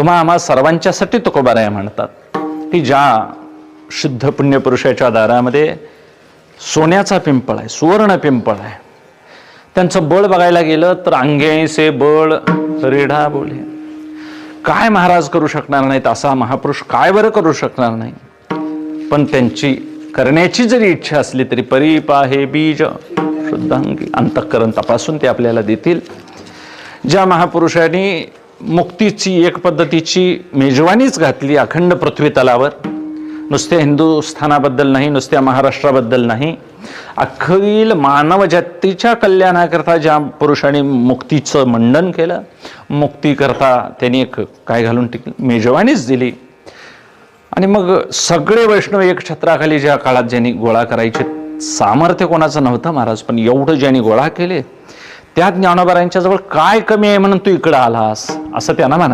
तुम्हा आम्हा सर्वांच्यासाठी तुकोबाराया म्हणतात की ज्या शुद्ध पुण्यपुरुषाच्या दारामध्ये सोन्याचा पिंपळ आहे, सुवर्ण पिंपळ आहे. त्यांचं बळ बघायला गेलं तर अंगेसे बळ रेढा बोले. काय महाराज करू शकणार नाहीत असा महापुरुष काय बरं करू शकणार नाही. पण त्यांची करण्याची जरी इच्छा असली तरी परिपाहे बीज शुद्धांगी, अंतःकरण तपासून ते आपल्याला देतील. ज्या महापुरुषांनी मुक्तीची एक पद्धतीची मेजवानीच घातली अखंड पृथ्वी तलावर, नुसत्या हिंदुस्थानाबद्दल नाही, नुसत्या महाराष्ट्राबद्दल नाही, अखिल मानव जातीच्या कल्याणाकरता ज्या पुरुषांनी मुक्तीचं मंडन केलं, मुक्तीकरता त्यांनी एक काय घालून टिकली, मेजवानीच दिली. आणि मग सगळे वैष्णव एक छत्राखाली ज्या काळात ज्यांनी गोळा करायचे सामर्थ्य कोणाचं नव्हतं महाराज, पण एवढं ज्यांनी गोळा केले त्या ज्ञानोबारायांच्या जवळ काय कमी आहे म्हणून तू इकडं आलास असं त्यांना म्हणायचं.